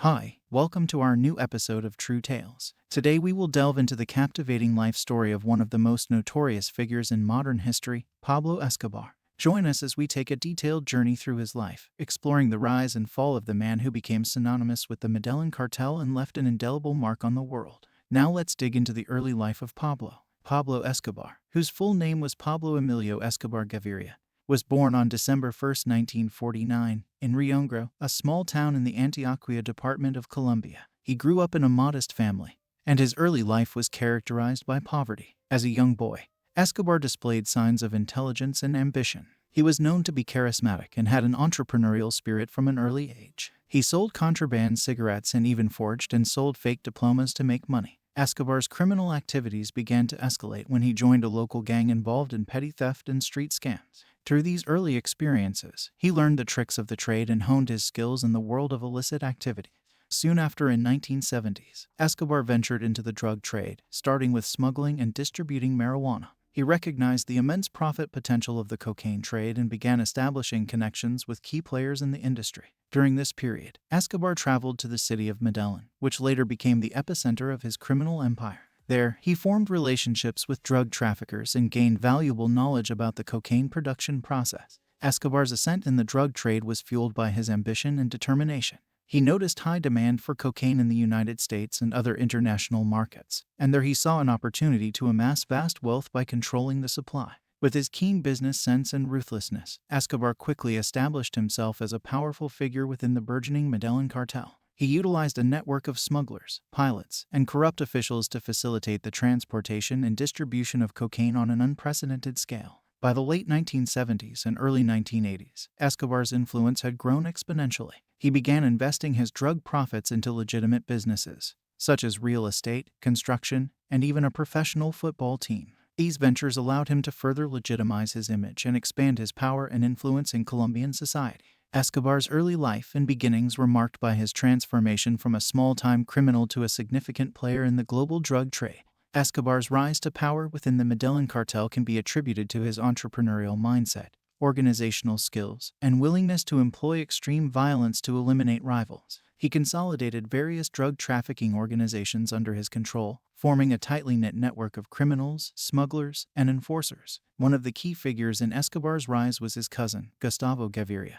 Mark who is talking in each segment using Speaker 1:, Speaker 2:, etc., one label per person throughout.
Speaker 1: Hi, welcome to our new episode of True Tales. Today we will delve into the captivating life story of one of the most notorious figures in modern history, Pablo Escobar. Join us as we take a detailed journey through his life, exploring the rise and fall of the man who became synonymous with the Medellin cartel and left an indelible mark on the world. Now let's dig into the early life of Pablo Escobar, whose full name was Pablo Emilio Escobar Gaviria, was born on December 1, 1949, in Riongro, a small town in the Antioquia department of Colombia. He grew up in a modest family, and his early life was characterized by poverty. As a young boy, Escobar displayed signs of intelligence and ambition. He was known to be charismatic and had an entrepreneurial spirit from an early age. He sold contraband cigarettes and even forged and sold fake diplomas to make money. Escobar's criminal activities began to escalate when he joined a local gang involved in petty theft and street scams. Through these early experiences, he learned the tricks of the trade and honed his skills in the world of illicit activity. Soon after, in 1970s, Escobar ventured into the drug trade, starting with smuggling and distributing marijuana. He recognized the immense profit potential of the cocaine trade and began establishing connections with key players in the industry. During this period, Escobar traveled to the city of Medellin, which later became the epicenter of his criminal empire. There, he formed relationships with drug traffickers and gained valuable knowledge about the cocaine production process. Escobar's ascent in the drug trade was fueled by his ambition and determination. He noticed high demand for cocaine in the United States and other international markets, and there he saw an opportunity to amass vast wealth by controlling the supply. With his keen business sense and ruthlessness, Escobar quickly established himself as a powerful figure within the burgeoning Medellin cartel. He utilized a network of smugglers, pilots, and corrupt officials to facilitate the transportation and distribution of cocaine on an unprecedented scale. By the late 1970s and early 1980s, Escobar's influence had grown exponentially. He began investing his drug profits into legitimate businesses, such as real estate, construction, and even a professional football team. These ventures allowed him to further legitimize his image and expand his power and influence in Colombian society. Escobar's early life and beginnings were marked by his transformation from a small-time criminal to a significant player in the global drug trade. Escobar's rise to power within the Medellin cartel can be attributed to his entrepreneurial mindset, organizational skills, and willingness to employ extreme violence to eliminate rivals. He consolidated various drug trafficking organizations under his control, forming a tightly knit network of criminals, smugglers, and enforcers. One of the key figures in Escobar's rise was his cousin, Gustavo Gaviria,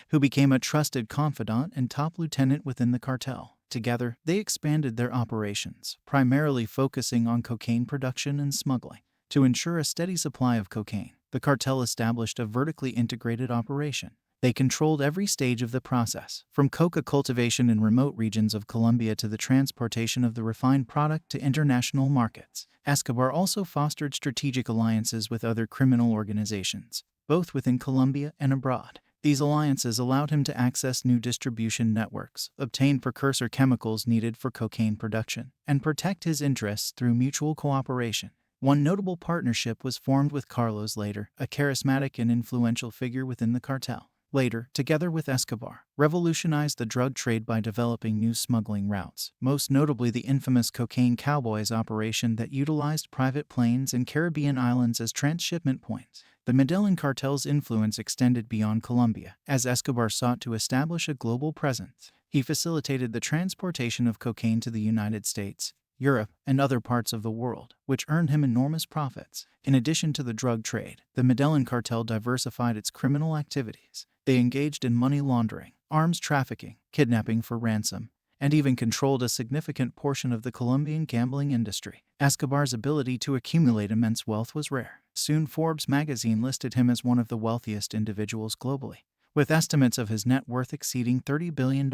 Speaker 1: who became a trusted confidant and top lieutenant within the cartel. Together, they expanded their operations, primarily focusing on cocaine production and smuggling. To ensure a steady supply of cocaine, the cartel established a vertically integrated operation. They controlled every stage of the process, from coca cultivation in remote regions of Colombia to the transportation of the refined product to international markets. Escobar also fostered strategic alliances with other criminal organizations, both within Colombia and abroad. These alliances allowed him to access new distribution networks, obtain precursor chemicals needed for cocaine production, and protect his interests through mutual cooperation. One notable partnership was formed with Carlos Later, a charismatic and influential figure within the cartel. Later, together with Escobar, revolutionized the drug trade by developing new smuggling routes, most notably the infamous Cocaine Cowboys operation that utilized private planes and Caribbean islands as transshipment points. The Medellin cartel's influence extended beyond Colombia, as Escobar sought to establish a global presence. He facilitated the transportation of cocaine to the United States, Europe, and other parts of the world, which earned him enormous profits. In addition to the drug trade, the Medellin cartel diversified its criminal activities. They engaged in money laundering, arms trafficking, kidnapping for ransom, and even controlled a significant portion of the Colombian gambling industry. Escobar's ability to accumulate immense wealth was rare. Soon Forbes magazine listed him as one of the wealthiest individuals globally, with estimates of his net worth exceeding $30 billion.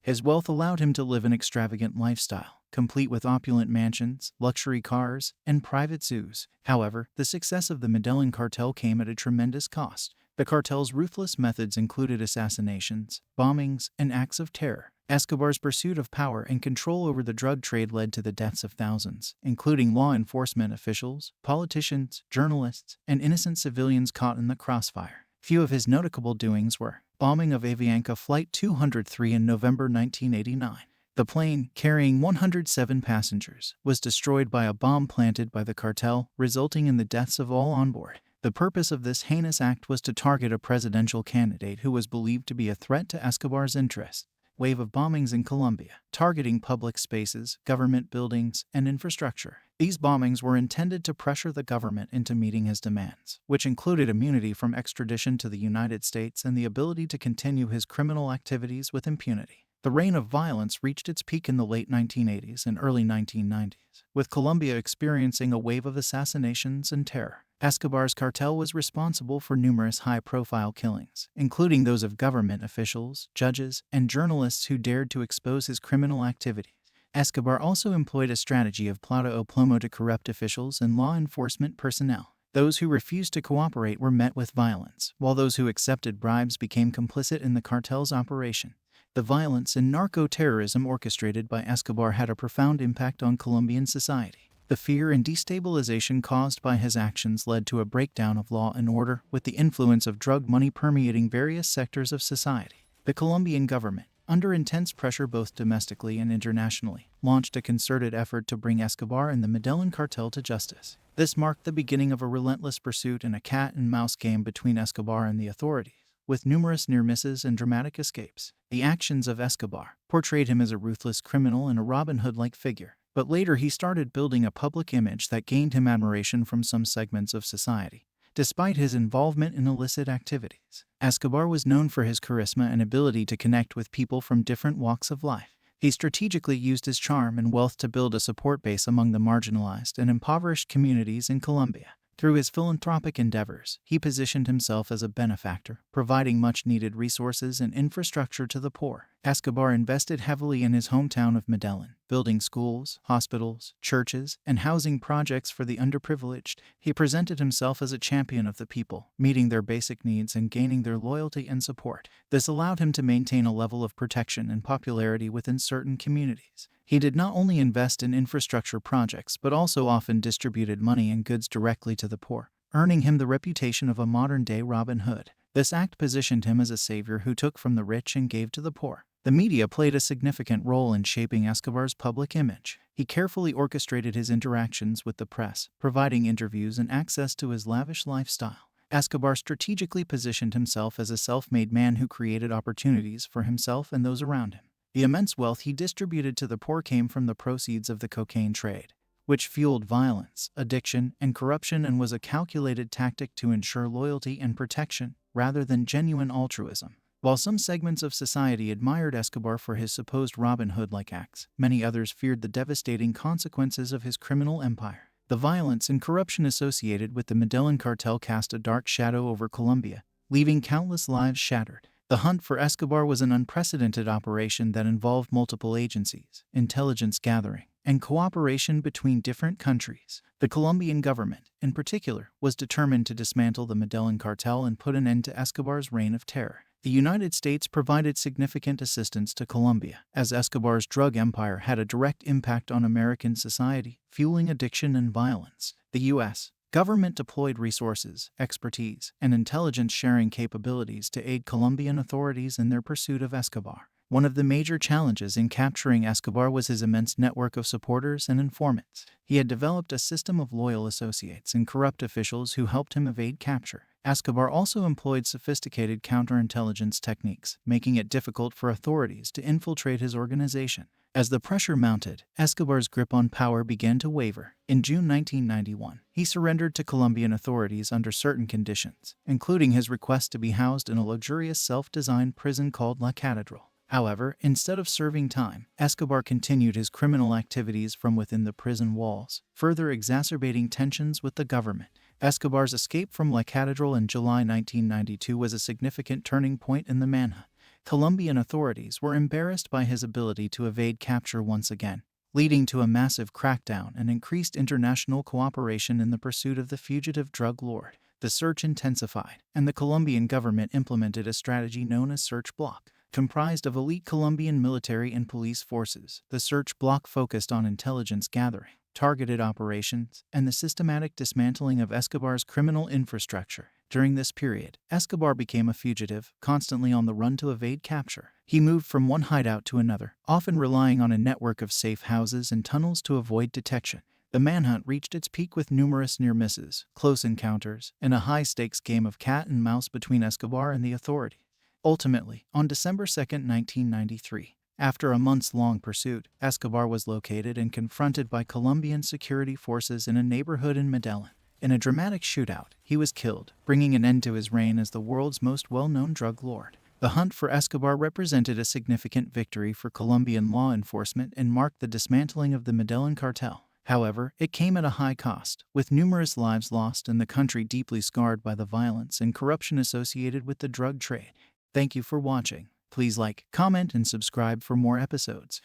Speaker 1: His wealth allowed him to live an extravagant lifestyle, complete with opulent mansions, luxury cars, and private zoos. However, the success of the Medellin cartel came at a tremendous cost. The cartel's ruthless methods included assassinations, bombings, and acts of terror. Escobar's pursuit of power and control over the drug trade led to the deaths of thousands, including law enforcement officials, politicians, journalists, and innocent civilians caught in the crossfire. Few of his notable doings were bombing of Avianca Flight 203 in November 1989. The plane, carrying 107 passengers, was destroyed by a bomb planted by the cartel, resulting in the deaths of all on board. The purpose of this heinous act was to target a presidential candidate who was believed to be a threat to Escobar's interests. wave of bombings in Colombia, targeting public spaces, government buildings, and infrastructure. These bombings were intended to pressure the government into meeting his demands, which included immunity from extradition to the United States and the ability to continue his criminal activities with impunity. The reign of violence reached its peak in the late 1980s and early 1990s, with Colombia experiencing a wave of assassinations and terror. Escobar's cartel was responsible for numerous high-profile killings, including those of government officials, judges, and journalists who dared to expose his criminal activities. Escobar also employed a strategy of plata o plomo to corrupt officials and law enforcement personnel. Those who refused to cooperate were met with violence, while those who accepted bribes became complicit in the cartel's operation. The violence and narco-terrorism orchestrated by Escobar had a profound impact on Colombian society. The fear and destabilization caused by his actions led to a breakdown of law and order, with the influence of drug money permeating various sectors of society. The Colombian government, under intense pressure both domestically and internationally, launched a concerted effort to bring Escobar and the Medellin cartel to justice. This marked the beginning of a relentless pursuit and a cat-and-mouse game between Escobar and the authorities, with numerous near misses and dramatic escapes. The actions of Escobar portrayed him as a ruthless criminal and a Robin Hood-like figure, but later he started building a public image that gained him admiration from some segments of society. Despite his involvement in illicit activities, Escobar was known for his charisma and ability to connect with people from different walks of life. He strategically used his charm and wealth to build a support base among the marginalized and impoverished communities in Colombia. Through his philanthropic endeavors, he positioned himself as a benefactor, providing much-needed resources and infrastructure to the poor. Escobar invested heavily in his hometown of Medellin, building schools, hospitals, churches, and housing projects for the underprivileged. He presented himself as a champion of the people, meeting their basic needs and gaining their loyalty and support. This allowed him to maintain a level of protection and popularity within certain communities. He did not only invest in infrastructure projects but also often distributed money and goods directly to the poor, earning him the reputation of a modern-day Robin Hood. This act positioned him as a savior who took from the rich and gave to the poor. The media played a significant role in shaping Escobar's public image. He carefully orchestrated his interactions with the press, providing interviews and access to his lavish lifestyle. Escobar strategically positioned himself as a self-made man who created opportunities for himself and those around him. The immense wealth he distributed to the poor came from the proceeds of the cocaine trade, which fueled violence, addiction, and corruption and was a calculated tactic to ensure loyalty and protection, rather than genuine altruism. While some segments of society admired Escobar for his supposed Robin Hood-like acts, many others feared the devastating consequences of his criminal empire. The violence and corruption associated with the Medellin cartel cast a dark shadow over Colombia, leaving countless lives shattered. The hunt for Escobar was an unprecedented operation that involved multiple agencies, intelligence gathering, and cooperation between different countries. The Colombian government, in particular, was determined to dismantle the Medellin cartel and put an end to Escobar's reign of terror. The United States provided significant assistance to Colombia, as Escobar's drug empire had a direct impact on American society, fueling addiction and violence. The U.S. government deployed resources, expertise, and intelligence-sharing capabilities to aid Colombian authorities in their pursuit of Escobar. One of the major challenges in capturing Escobar was his immense network of supporters and informants. He had developed a system of loyal associates and corrupt officials who helped him evade capture. Escobar also employed sophisticated counterintelligence techniques, making it difficult for authorities to infiltrate his organization. As the pressure mounted, Escobar's grip on power began to waver. In June 1991, he surrendered to Colombian authorities under certain conditions, including his request to be housed in a luxurious self-designed prison called La Catedral. However, instead of serving time, Escobar continued his criminal activities from within the prison walls, further exacerbating tensions with the government. Escobar's escape from La Catedral in July 1992 was a significant turning point in the manhunt. Colombian authorities were embarrassed by his ability to evade capture once again, leading to a massive crackdown and increased international cooperation in the pursuit of the fugitive drug lord. The search intensified, and the Colombian government implemented a strategy known as Search Block. Comprised of elite Colombian military and police forces, the Search Block focused on intelligence gathering, targeted operations, and the systematic dismantling of Escobar's criminal infrastructure. During this period, Escobar became a fugitive, constantly on the run to evade capture. He moved from one hideout to another, often relying on a network of safe houses and tunnels to avoid detection. The manhunt reached its peak with numerous near misses, close encounters, and a high-stakes game of cat and mouse between Escobar and the authorities. Ultimately, on December 2, 1993, after a months-long pursuit, Escobar was located and confronted by Colombian security forces in a neighborhood in Medellin. In a dramatic shootout, he was killed, bringing an end to his reign as the world's most well-known drug lord. The hunt for Escobar represented a significant victory for Colombian law enforcement and marked the dismantling of the Medellin cartel. However, it came at a high cost, with numerous lives lost and the country deeply scarred by the violence and corruption associated with the drug trade. Thank you for watching. Please like, comment, and subscribe for more episodes.